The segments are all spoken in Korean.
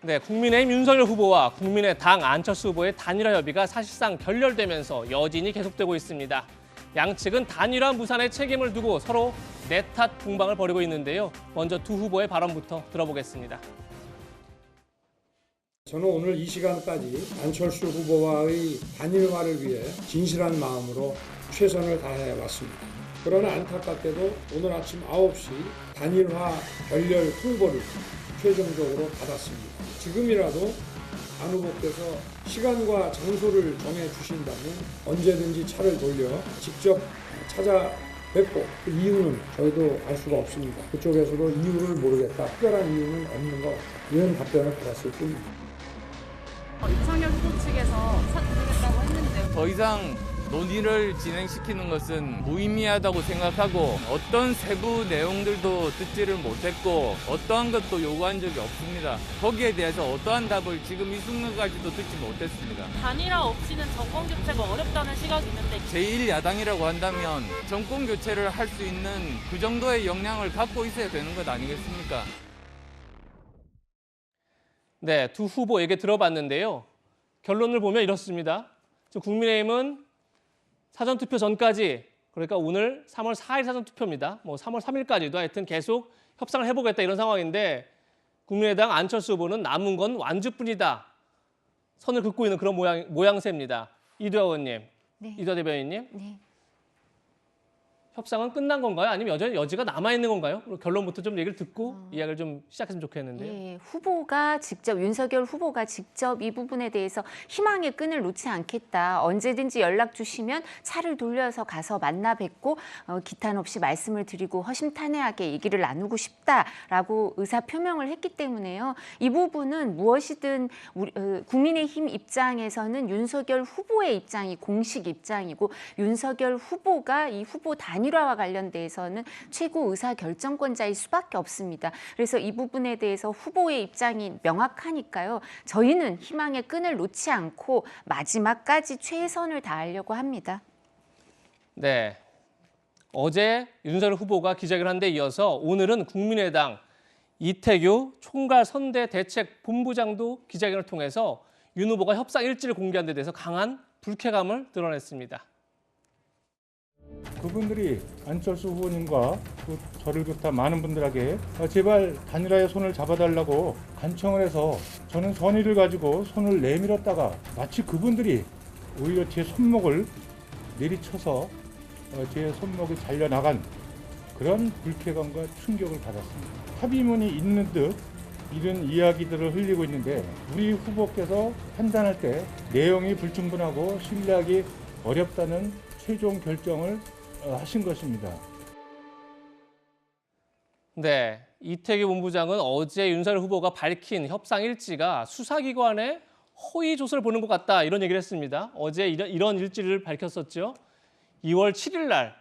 네, 국민의힘 윤석열 후보와 국민의당 안철수 후보의 단일화 협의가 사실상 결렬되면서 여진이 계속되고 있습니다. 양측은 단일화 무산의 책임을 두고 서로 내탓 공방을 벌이고 있는데요. 먼저 두 후보의 발언부터 들어보겠습니다. 저는 오늘 이 시간까지 안철수 후보와의 단일화를 위해 진실한 마음으로 최선을 다해 왔습니다. 그러나 안타깝게도 오늘 아침 9시 단일화 결렬 통보를 최종적으로 받았습니다. 지금이라도 안 후보께서 시간과 장소를 정해주신다면 언제든지 차를 돌려 직접 찾아뵙고 그 이유는 저희도 알 수가 없습니다. 그쪽에서도 이유를 모르겠다. 특별한 이유는 없는 것 같다. 이런 답변을 받았을 뿐입니다. 윤석열 후보 측에서 사퇴하겠다고 했는데 더 이상 논의를 진행시키는 것은 무의미하다고 생각하고 어떤 세부 내용들도 듣지를 못했고 어떠한 것도 요구한 적이 없습니다. 거기에 대해서 어떠한 답을 지금 이 순간까지도 듣지 못했습니다. 단일화 없이는 정권 교체가 어렵다는 시각이 있는데 제1야당이라고 한다면 정권 교체를 할 수 있는 그 정도의 역량을 갖고 있어야 되는 것 아니겠습니까? 네, 두 후보 얘기 들어봤는데요. 결론을 보면 이렇습니다. 지금 국민의힘은 사전투표 전까지, 그러니까 오늘 3월 4일 사전투표입니다. 3월 3일까지도 하여튼 계속 협상을 해보겠다 이런 상황인데 국민의당 안철수 후보는 남은 건 완주뿐이다. 선을 긋고 있는 그런 모양새입니다. 이두하 의원님, 네. 이두하 대변인님. 네. 협상은 끝난 건가요? 아니면 여전히 여지가 남아있는 건가요? 결론부터 좀 얘기를 듣고 이야기를 좀 시작했으면 좋겠는데요. 예, 후보가 직접 윤석열 후보가 직접 이 부분에 대해서 희망의 끈을 놓지 않겠다. 언제든지 연락 주시면 차를 돌려서 가서 만나 뵙고 기탄 없이 말씀을 드리고 허심탄회하게 얘기를 나누고 싶다라고 의사 표명을 했기 때문에요. 이 부분은 무엇이든 국민의힘 입장에서는 윤석열 후보의 입장이 공식 입장이고 윤석열 후보가 이 후보 단일화와 관련돼서는 최고 의사 결정권자일 수밖에 없습니다. 그래서 이 부분에 대해서 후보의 입장이 명확하니까요. 저희는 희망의 끈을 놓지 않고 마지막까지 최선을 다하려고 합니다. 네, 어제 윤석열 후보가 기자회견을 한 데 이어서 오늘은 국민의당 이태규 총괄선대대책본부장도 기자회견을 통해서 윤 후보가 협상 일지를 공개한 데 대해서 강한 불쾌감을 드러냈습니다. 그분들이 안철수 후보님과 저를 비롯한 많은 분들에게 제발 단일화의 손을 잡아달라고 간청을 해서 저는 선의를 가지고 손을 내밀었다가 마치 그분들이 오히려 제 손목을 내리쳐서 제 손목이 잘려나간 그런 불쾌감과 충격을 받았습니다. 합의문이 있는 듯 이런 이야기들을 흘리고 있는데 우리 후보께서 판단할 때 내용이 불충분하고 신뢰하기 어렵다는 최종 결정을 하신 것입니다. 네, 이태규 본부장은 어제 윤석열 후보가 밝힌 협상 일지가 수사기관의 허위 조서를 보는 것 같다 이런 얘기를 했습니다. 어제 이런 일지를 밝혔었죠. 2월 7일 날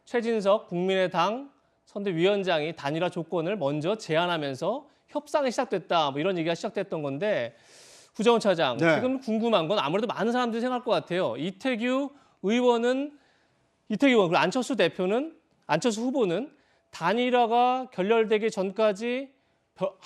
최진석 국민의당 선대위원장이 단일화 조건을 먼저 제안하면서 협상이 시작됐다 이런 얘기가 시작됐던 건데 구정훈 차장, 네. 지금 궁금한 건 아무래도 많은 사람들이 생각할 것 같아요. 이태규 의원 그리고 안철수 후보는 단일화가 결렬되기 전까지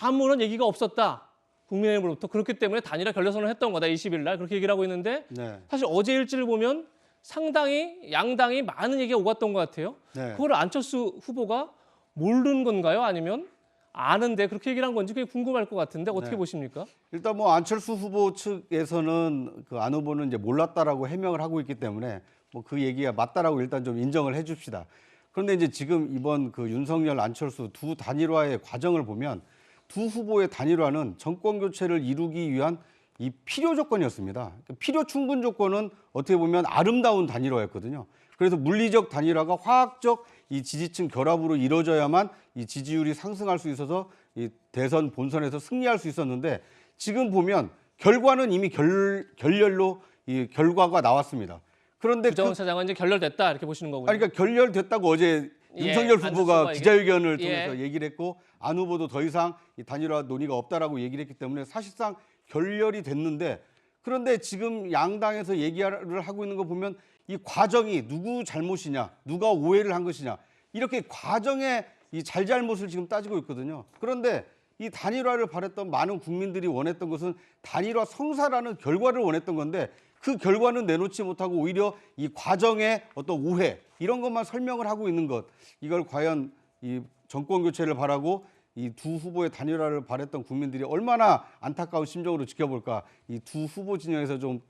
아무런 얘기가 없었다. 국민의힘으로부터. 그렇기 때문에 단일화 결렬선언을 했던 거다. 20일 날 그렇게 얘기를 하고 있는데 네. 사실 어제 일지를 보면 상당히 양당이 많은 얘기가 오갔던 것 같아요. 네. 그걸 안철수 후보가 모르는 건가요? 아니면 아는데 그렇게 얘기를 한 건지 그게 궁금할 것 같은데 어떻게 네. 보십니까? 일단 안철수 후보 측에서는 그 안 후보는 이제 몰랐다라고 해명을 하고 있기 때문에 그 얘기가 맞다라고 일단 좀 인정을 해줍시다. 그런데 이제 지금 이번 그 윤석열 안철수 두 단일화의 과정을 보면 두 후보의 단일화는 정권 교체를 이루기 위한 이 필요 조건이었습니다. 필요 충분 조건은 어떻게 보면 아름다운 단일화였거든요. 그래서 물리적 단일화가 화학적 이 지지층 결합으로 이루어져야만 이 지지율이 상승할 수 있어서 이 대선 본선에서 승리할 수 있었는데 지금 보면 결과는 이미 결렬로 이 결과가 나왔습니다. 그런데 구정훈 차장은 이제 결렬됐다 이렇게 보시는 거군요. 그러니까 결렬됐다고 어제 예, 윤석열 후보가 안철수가 기자회견을 통해서 예. 얘기를 했고 안 후보도 더 이상 이 단일화 논의가 없다라고 얘기를 했기 때문에 사실상 결렬이 됐는데 그런데 지금 양당에서 얘기를 하고 있는 거 보면 이 과정이 누구 잘못이냐, 누가 오해를 한 것이냐 이렇게 과정의 이 잘잘못을 지금 따지고 있거든요. 그런데 이 단일화를 바랬던 많은 국민들이 원했던 것은 단일화 성사라는 결과를 원했던 건데 그 결과는 내놓지 못하고 오히려 이 과정의 어떤 오해 이런 것만 설명을 하고 있는 것. 이걸 과연 이 정권 교체를 바라고 이 두 후보의 단일화를 바랬던 국민들이 얼마나 안타까운 심정으로 지켜볼까. 이 두 후보 진영에서 좀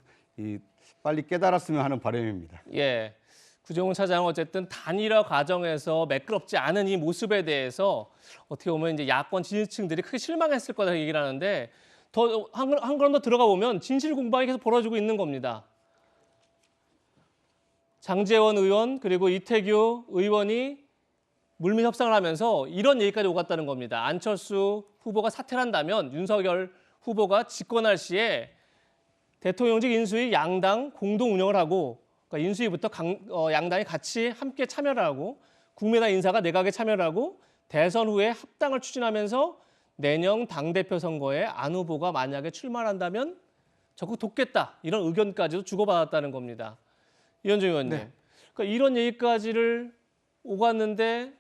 빨리 깨달았으면 하는 바람입니다. 예. 구정훈 차장은 어쨌든 단일화 과정에서 매끄럽지 않은 이 모습에 대해서 어떻게 보면 이제 야권 지지층들이 크게 실망했을 거다 얘기를 하는데 더 한 걸음 더 들어가 보면 진실 공방이 계속 벌어지고 있는 겁니다. 장제원 의원 그리고 이태규 의원이 물밑 협상을 하면서 이런 얘기까지 오갔다는 겁니다. 안철수 후보가 사퇴를 한다면 윤석열 후보가 집권할 시에 대통령직 인수위 양당 공동 운영을 하고 그러니까 인수위부터 양당이 같이 함께 참여를 하고 국민의당 인사가 내각에 참여를 하고 대선 후에 합당을 추진하면서 내년 당대표 선거에 안 후보가 만약에 출마를 한다면 적극 돕겠다. 이런 의견까지도 주고받았다는 겁니다. 이현정 의원님. 네. 그러니까 이런 얘기까지를 오갔는데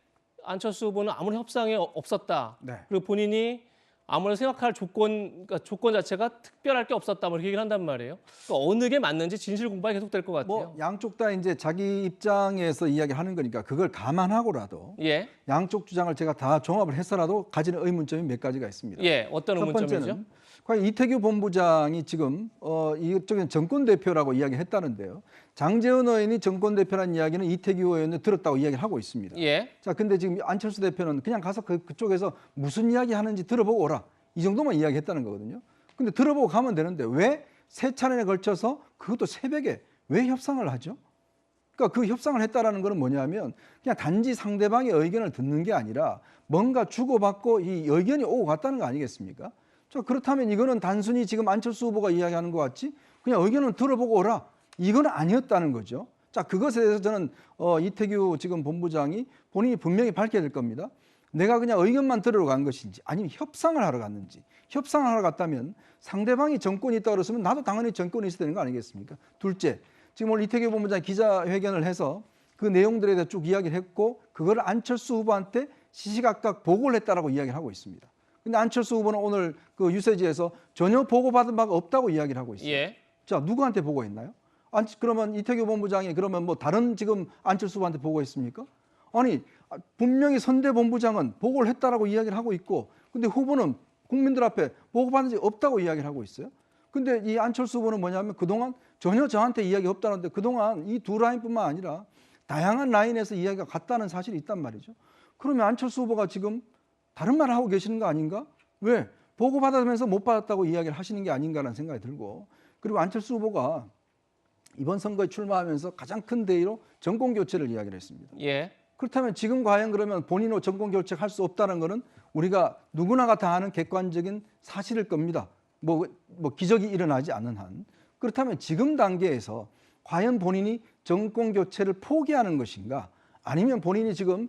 안철수 후보는 아무런 협상이 없었다. 네. 그리고 본인이 아무래도 생각할 그러니까 조건 자체가 특별할 게 없었다. 뭐 이렇게 얘기를 한단 말이에요. 그러니까 어느 게 맞는지 진실 공방이 계속될 것 같아요. 뭐 양쪽 다 이제 자기 입장에서 이야기하는 거니까 그걸 감안하고라도 예, 양쪽 주장을 제가 다 종합을 해서라도 가지는 의문점이 몇 가지가 있습니다. 예, 어떤 첫 의문점이죠? 번째는 과연 이태규 본부장이 지금 이쪽에 정권 대표라고 이야기했다는데요. 장제원 의원이 정권 대표라는 이야기는 이태규 의원이 들었다고 이야기를 하고 있습니다. 예, 자, 근데 지금 안철수 대표는 그냥 가서 그쪽에서 무슨 이야기 하는지 들어보고 오라. 이 정도만 이야기했다는 거거든요. 근데 들어보고 가면 되는데 왜 세 차례에 걸쳐서 그것도 새벽에 왜 협상을 하죠? 그러니까 그 협상을 했다라는 거는 뭐냐면 그냥 단지 상대방의 의견을 듣는 게 아니라 뭔가 주고받고 이 의견이 오고 갔다는 거 아니겠습니까? 자, 그렇다면 이거는 단순히 지금 안철수 후보가 이야기하는 것 같지 그냥 의견은 들어보고 오라. 이건 아니었다는 거죠. 자, 그것에 대해서 저는 이태규 지금 본부장이 본인이 분명히 밝혀야 될 겁니다. 내가 그냥 의견만 들으러 간 것인지 아니면 협상을 하러 갔는지. 협상을 하러 갔다면 상대방이 정권이 있다 그랬으면 나도 당연히 정권이 있어야 되는 거 아니겠습니까? 둘째, 지금 오늘 이태규 본부장이 기자회견을 해서 그 내용들에 대해 쭉 이야기를 했고 그걸 안철수 후보한테 시시각각 보고를 했다라고 이야기를 하고 있습니다. 근데 안철수 후보는 오늘 그 유세지에서 전혀 보고받은 바가 없다고 이야기를 하고 있어요. 예. 자, 누구한테 보고했나요? 그러면 이태규 본부장이 그러면 뭐 다른 지금 안철수 후보한테 보고했습니까? 아니, 분명히 선대 본부장은 보고를 했다라고 이야기를 하고 있고 근데 후보는 국민들 앞에 보고받은 적이 없다고 이야기를 하고 있어요. 근데 이 안철수 후보는 뭐냐면 그동안 전혀 저한테 이야기 없다는데 그동안 이 두 라인뿐만 아니라 다양한 라인에서 이야기가 같다는 사실이 있단 말이죠. 그러면 안철수 후보가 지금 다른 말을 하고 계시는 거 아닌가? 왜? 보고받으면서 못 받았다고 이야기를 하시는 게 아닌가라는 생각이 들고 그리고 안철수 후보가 이번 선거에 출마하면서 가장 큰 대의로 정권 교체를 이야기를 했습니다. 예. 그렇다면 지금 과연 그러면 본인으로 정권 교체할 수 없다는 것은 우리가 누구나가 다 아는 객관적인 사실일 겁니다. 뭐 기적이 일어나지 않는 한. 그렇다면 지금 단계에서 과연 본인이 정권 교체를 포기하는 것인가 아니면 본인이 지금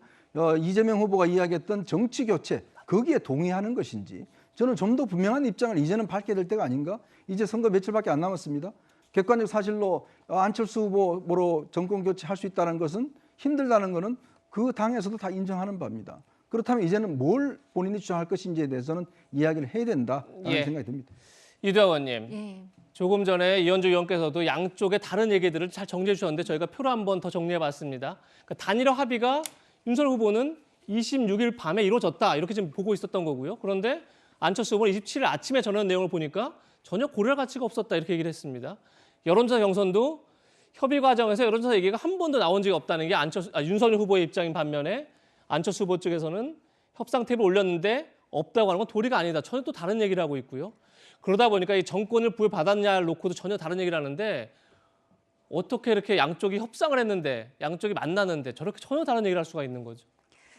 이재명 후보가 이야기했던 정치 교체 거기에 동의하는 것인지 저는 좀 더 분명한 입장을 이제는 밝혀야 될 때가 아닌가? 이제 선거 며칠밖에 안 남았습니다. 객관적 사실로 안철수 후보로 정권 교체할 수 있다는 것은 힘들다는 것은 그 당에서도 다 인정하는 바입니다. 그렇다면 이제는 뭘 본인이 주장할 것인지에 대해서는 이야기를 해야 된다라는 예. 생각이 듭니다. 이두하 의원님. 예. 조금 전에 이현주 의원께서도 양쪽의 다른 얘기들을 잘 정리해 주셨는데 저희가 표로 한번 더 정리해 봤습니다. 그러니까 단일화 합의가 윤석열 후보는 26일 밤에 이루어졌다 이렇게 지금 보고 있었던 거고요. 그런데 안철수 후보는 27일 아침에 전하는 내용을 보니까 전혀 고려할 가치가 없었다 이렇게 얘기를 했습니다. 여론조사 경선도 협의 과정에서 여론조사 얘기가 한 번도 나온 적이 없다는 게 윤석열 후보의 입장인 반면에 안철수 후보 쪽에서는 협상 탭을 올렸는데 없다고 하는 건 도리가 아니다. 전혀 또 다른 얘기를 하고 있고요. 그러다 보니까 이 정권을 부여받았냐를 놓고도 전혀 다른 얘기를 하는데 어떻게 이렇게 양쪽이 협상을 했는데 양쪽이 만나는데 저렇게 전혀 다른 얘기를 할 수가 있는 거죠.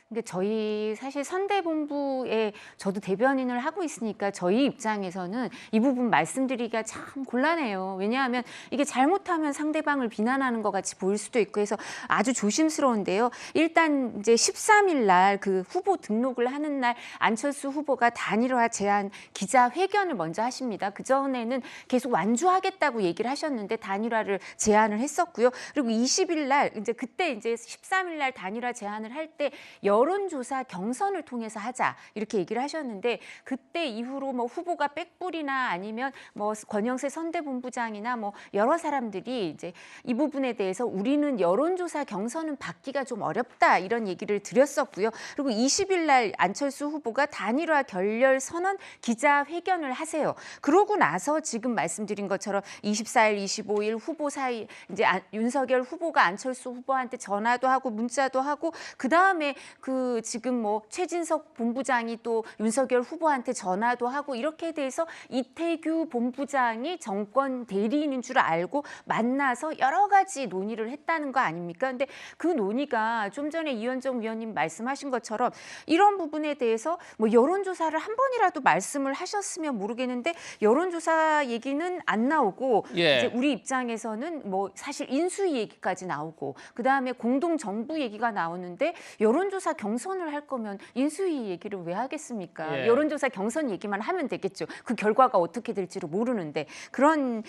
근데 저희 사실 선대본부에 저도 대변인을 하고 있으니까 저희 입장에서는 이 부분 말씀드리기가 참 곤란해요. 왜냐하면 이게 잘못하면 상대방을 비난하는 것 같이 보일 수도 있고 해서 아주 조심스러운데요. 일단 이제 13일 날 그 후보 등록을 하는 날 안철수 후보가 단일화 제안 기자회견을 먼저 하십니다. 그 전에는 계속 완주하겠다고 얘기를 하셨는데 단일화를 제안을 했었고요. 그리고 20일 날 이제 그때 이제 13일 날 단일화 제안을 할 때 여론조사 경선을 통해서 하자 이렇게 얘기를 하셨는데 그때 이후로 뭐 후보가 빽불이나 아니면 뭐 권영세 선대본부장이나 뭐 여러 사람들이 이제 이 부분에 대해서 우리는 여론조사 경선은 받기가 좀 어렵다 이런 얘기를 드렸었고요. 그리고 20일 날 안철수 후보가 단일화 결렬 선언 기자회견을 하세요. 그러고 나서 지금 말씀드린 것처럼 24일, 25일 후보 사이 이제 윤석열 후보가 안철수 후보한테 전화도 하고 문자도 하고 그 다음에 그 지금 뭐 최진석 본부장이 또 윤석열 후보한테 전화도 하고 이렇게 돼서 이태규 본부장이 정권 대리인인 줄 알고 만나서 여러 가지 논의를 했다는 거 아닙니까? 근데 그 논의가 좀 전에 이현정 위원님 말씀하신 것처럼 이런 부분에 대해서 뭐 여론조사를 한 번이라도 말씀을 하셨으면 모르겠는데 여론조사 얘기는 안 나오고 예. 이제 우리 입장에서는 뭐 사실 인수위 얘기까지 나오고 그 다음에 공동정부 얘기가 나오는데 여론조사 경선을 할 거면 인수위 얘기를 왜 하겠습니까? 예. 여론조사 경선 얘기만 하면 되겠죠. 그 결과가 어떻게 될지를 모르는데 그런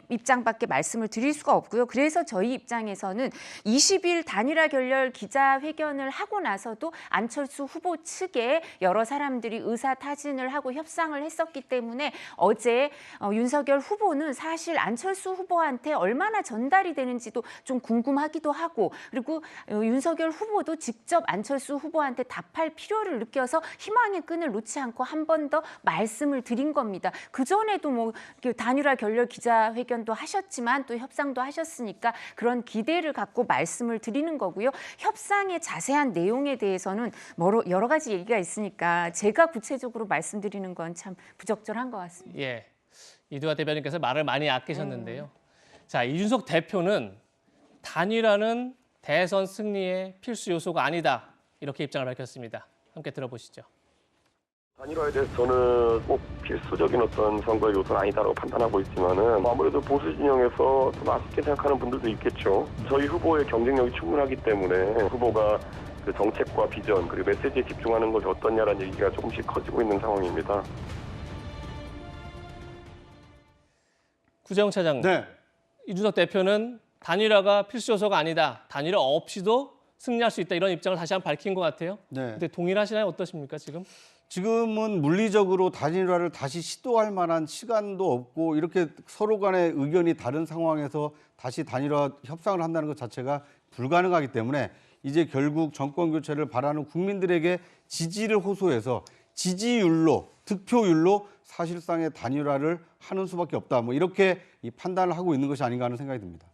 입장밖에 말씀을 드릴 수가 없고요. 그래서 저희 입장에서는 20일 단일화 결렬 기자회견을 하고 나서도 안철수 후보 측에 여러 사람들이 의사타진을 하고 협상을 했었기 때문에 어제 윤석열 후보는 사실 안철수 후보한테 얼마나 전달이 되는지도 좀 궁금하기도 하고 그리고 윤석열 후보도 직접 안철수 후보한테 답할 필요를 느껴서 희망의 끈을 놓지 않고 한 번 더 말씀을 드린 겁니다. 그전에도 뭐 단일화 결렬 기자회견도 하셨지만 또 협상도 하셨으니까 그런 기대를 갖고 말씀을 드리는 거고요. 협상의 자세한 내용에 대해서는 여러 가지 얘기가 있으니까 제가 구체적으로 말씀드리는 건 참 부적절한 것 같습니다. 예, 이두하 대변인께서 말을 많이 아끼셨는데요. 자, 이준석 대표는 단일화는 대선 승리의 필수 요소가 아니다 이렇게 입장을 밝혔습니다. 함께 들어보시죠. 단일화에 대해서 저는 꼭 필수적인 어떤 선거의 요소는 아니다라고 판단하고 있지만은 아무래도 보수 진영에서 좀 아쉽게 생각하는 분들도 있겠죠. 저희 후보의 경쟁력이 충분하기 때문에 후보가 그 정책과 비전 그리고 메시지에 집중하는 것이 어떠냐라는 얘기가 조금씩 커지고 있는 상황입니다. 구재영 차장님, 네. 이준석 대표는 단일화가 필수 요소가 아니다. 단일화 없이도 승리할 수 있다 이런 입장을 다시 한번 밝힌 것 같아요. 네. 근데 동일하시나요? 어떠십니까 지금? 지금은 물리적으로 단일화를 다시 시도할 만한 시간도 없고 이렇게 서로 간의 의견이 다른 상황에서 다시 단일화 협상을 한다는 것 자체가 불가능하기 때문에 이제 결국 정권 교체를 바라는 국민들에게 지지를 호소해서 지지율로 득표율로 사실상의 단일화를 하는 수밖에 없다. 뭐 이렇게 이 판단을 하고 있는 것이 아닌가 하는 생각이 듭니다.